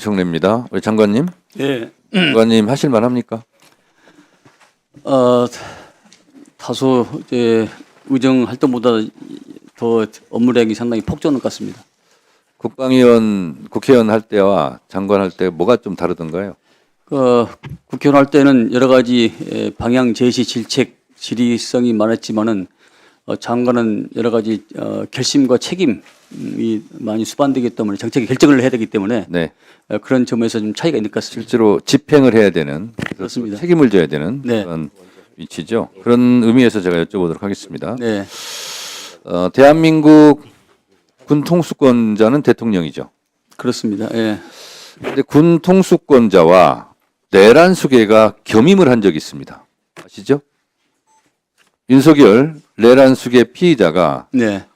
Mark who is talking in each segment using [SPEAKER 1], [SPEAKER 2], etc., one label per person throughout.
[SPEAKER 1] 김청래입니다. 우리 장관님,
[SPEAKER 2] 예.
[SPEAKER 1] 장관님 하실 만합니까?
[SPEAKER 2] 다소 이제 의정 활동보다 더 업무량이 상당히 폭주하는 것 같습니다.
[SPEAKER 1] 국방위원, 국회의원 할 때와 장관 할 때 뭐가 좀 다르던가요?
[SPEAKER 2] 국회의원 할 때는 여러 가지 방향 제시, 질책, 질의성이 많았지만은 장관은 여러 가지 결심과 책임이 많이 수반되기 때문에 정책의 결정을 해야 되기 때문에
[SPEAKER 1] 네,
[SPEAKER 2] 그런 점에서 좀 차이가 있는 것 같습니다.
[SPEAKER 1] 실제로 집행을 해야 되는,
[SPEAKER 2] 그렇습니다.
[SPEAKER 1] 책임을 져야 되는
[SPEAKER 2] 네.
[SPEAKER 1] 그런 위치죠. 그런 의미에서 제가 여쭤보도록 하겠습니다.
[SPEAKER 2] 네,
[SPEAKER 1] 대한민국 군 통수권자는 대통령이죠.
[SPEAKER 2] 그렇습니다. 예.
[SPEAKER 1] 근데 군 통수권자와 내란 수계가 겸임을 한 적이 있습니다. 아시죠? 윤석열 내란 수계 피의자가
[SPEAKER 2] 네,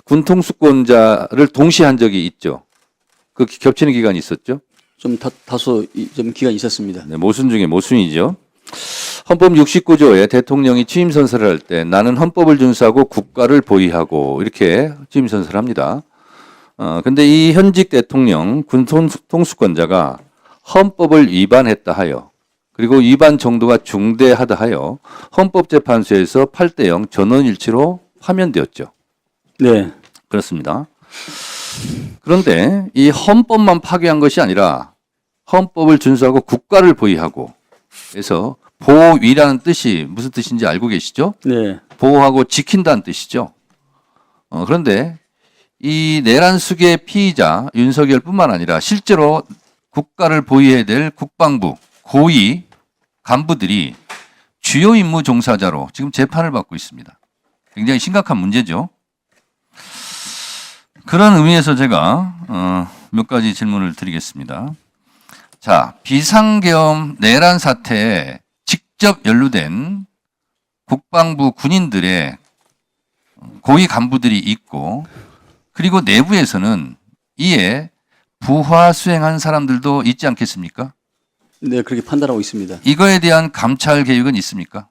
[SPEAKER 1] 군 통수권자를 동시에 한 적이 있죠. 그 겹치는 기간이 있었죠.
[SPEAKER 2] 좀 다소 좀 기간이 있었습니다.
[SPEAKER 1] 네, 모순 중에 모순이죠. 헌법 69조에 대통령이 취임 선서를 할 때 나는 헌법을 준수하고 국가를 보위하고 이렇게 취임 선서를 합니다. 근데 이 현직 대통령 군 통수권자가 헌법을 위반했다 하여 그리고 위반 정도가 중대하다 하여 헌법재판소에서 8대0 전원일치로 파면되었죠.
[SPEAKER 2] 네,
[SPEAKER 1] 그렇습니다. 그런데 이 헌법만 파괴한 것이 아니라 헌법을 준수하고 국가를 보위하고 그래서 보위라는 뜻이 무슨 뜻인지 알고 계시죠?
[SPEAKER 2] 네,
[SPEAKER 1] 보호하고 지킨다는 뜻이죠. 그런데 이 내란 수계 피의자 윤석열뿐만 아니라 실제로 국가를 보위해야 될 국방부 고위 간부들이 주요 임무 종사자로 지금 재판을 받고 있습니다. 굉장히 심각한 문제죠. 그런 의미에서 제가 몇 가지 질문을 드리겠습니다. 자, 비상계엄 내란 사태에 직접 연루된 국방부 군인들의 고위 간부들이 있고 그리고 내부에서는 이에 부하 수행한 사람들도 있지 않겠습니까?
[SPEAKER 2] 네, 그렇게 판단하고 있습니다.
[SPEAKER 1] 이거에 대한 감찰 계획은 있습니까?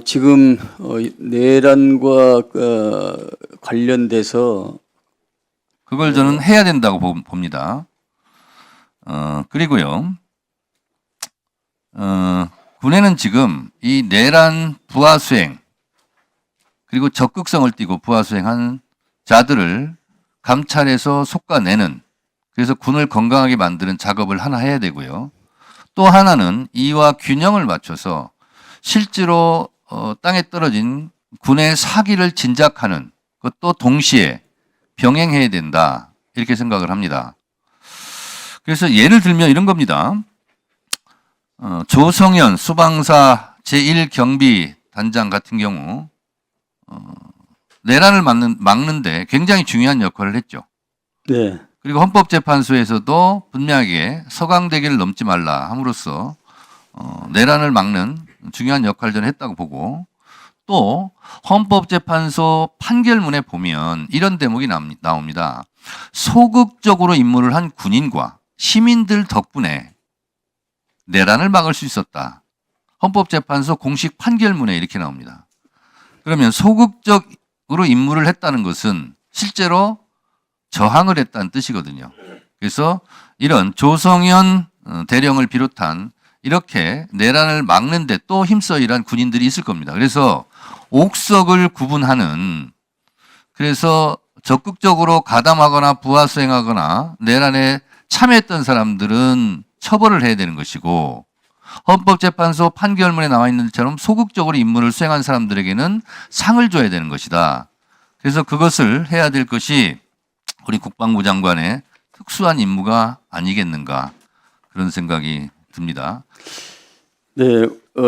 [SPEAKER 2] 지금 내란과 관련돼서
[SPEAKER 1] 그걸 저는 해야 된다고 봅니다. 그리고요, 군에는 지금 이 내란 부하 수행 그리고 적극성을 띠고 부하 수행한 자들을 감찰해서 속아내는 그래서 군을 건강하게 만드는 작업을 하나 해야 되고요. 또 하나는 이와 균형을 맞춰서 실제로 땅에 떨어진 군의 사기를 진작하는 것도 동시에 병행해야 된다 이렇게 생각을 합니다. 그래서 예를 들면 이런 겁니다. 조성현 수방사 제1경비단장 같은 경우 내란을 막는데 굉장히 중요한 역할을 했죠.
[SPEAKER 2] 네,
[SPEAKER 1] 그리고 헌법재판소에서도 분명하게 서강대기를 넘지 말라 함으로써 내란을 막는 중요한 역할을 저는 했다고 보고 또 헌법재판소 판결문에 보면 이런 대목이 나옵니다. 소극적으로 임무를 한 군인과 시민들 덕분에 내란을 막을 수 있었다. 헌법재판소 공식 판결문에 이렇게 나옵니다. 그러면 소극적으로 임무를 했다는 것은 실제로 저항을 했다는 뜻이거든요. 그래서 이런 조성현 대령을 비롯한 이렇게 내란을 막는데 또 힘써 일한 군인들이 있을 겁니다. 그래서 옥석을 구분하는 그래서 적극적으로 가담하거나 부하 수행하거나 내란에 참여했던 사람들은 처벌을 해야 되는 것이고 헌법재판소 판결문에 나와 있는 것처럼 소극적으로 임무를 수행한 사람들에게는 상을 줘야 되는 것이다. 그래서 그것을 해야 될 것이 우리 국방부 장관의 특수한 임무가 아니겠는가 그런 생각이 듭니다.
[SPEAKER 2] 네,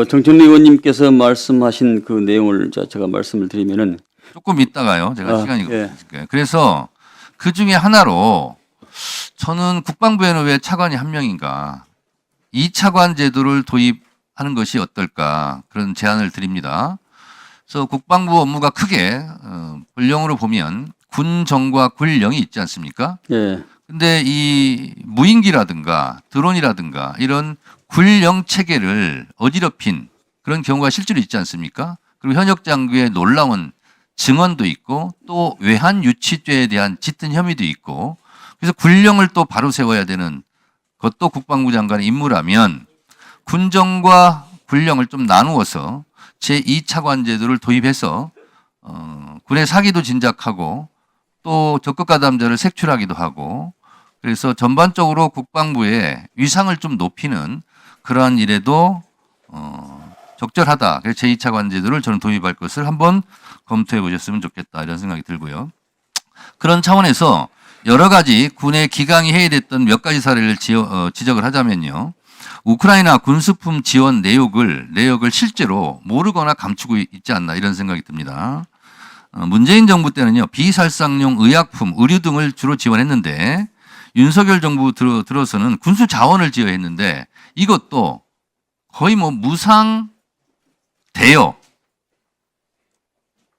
[SPEAKER 2] 정청래 의원님께서 말씀하신 그 내용을 제가 말씀을 드리면은
[SPEAKER 1] 조금 있다가요. 제가 시간이
[SPEAKER 2] 예.
[SPEAKER 1] 없으니까요. 그래서 그 중에 하나로 저는 국방부에는 왜 차관이 한 명인가 2차관 제도를 도입하는 것이 어떨까 그런 제안을 드립니다. 그래서 국방부 업무가 크게 본령으로 보면 군정과 군령이 있지 않습니까?
[SPEAKER 2] 예,
[SPEAKER 1] 근데 이 무인기라든가 드론이라든가 이런 군령 체계를 어지럽힌 그런 경우가 실제로 있지 않습니까? 그리고 현역 장교의 놀라운 증언도 있고 또 외환 유치죄에 대한 짙은 혐의도 있고 그래서 군령을 또 바로 세워야 되는 그것도 국방부 장관의 임무라면 군정과 군령을 좀 나누어서 제2차관 제도를 도입해서 군의 사기도 진작하고 또 적극 가담자를 색출하기도 하고 그래서 전반적으로 국방부의 위상을 좀 높이는 그러한 일에도 적절하다. 그래서 제2차관 제도를 저는 도입할 것을 한번 검토해 보셨으면 좋겠다 이런 생각이 들고요. 그런 차원에서 여러 가지 군의 기강이 해외됐던 몇 가지 사례를 지적을 하자면요. 우크라이나 군수품 지원 내역을 실제로 모르거나 감추고 있지 않나 이런 생각이 듭니다. 문재인 정부 때는요. 비살상용 의약품, 의류 등을 주로 지원했는데 윤석열 정부 들어서는 군수 자원을 지원했는데 이것도 거의 뭐 무상 대여가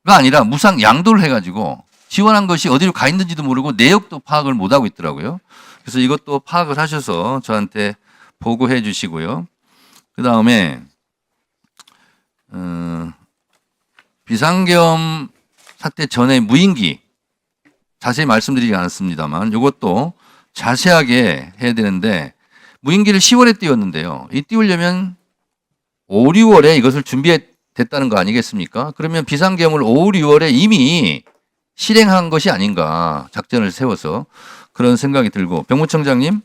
[SPEAKER 1] 아니라 무상 양도를 해가지고 지원한 것이 어디로 가 있는지도 모르고 내역도 파악을 못하고 있더라고요. 그래서 이것도 파악을 하셔서 저한테 보고해 주시고요. 그 다음에 비상계엄 사태 전에 무인기 자세히 말씀드리지 않았습니다만 이것도 자세하게 해야 되는데 무인기를 10월에 띄웠는데요. 이 띄우려면 5, 6월에 이것을 준비됐다는 거 아니겠습니까? 그러면 비상계엄을 5, 6월에 이미 실행한 것이 아닌가 작전을 세워서 그런 생각이 들고 병무청장님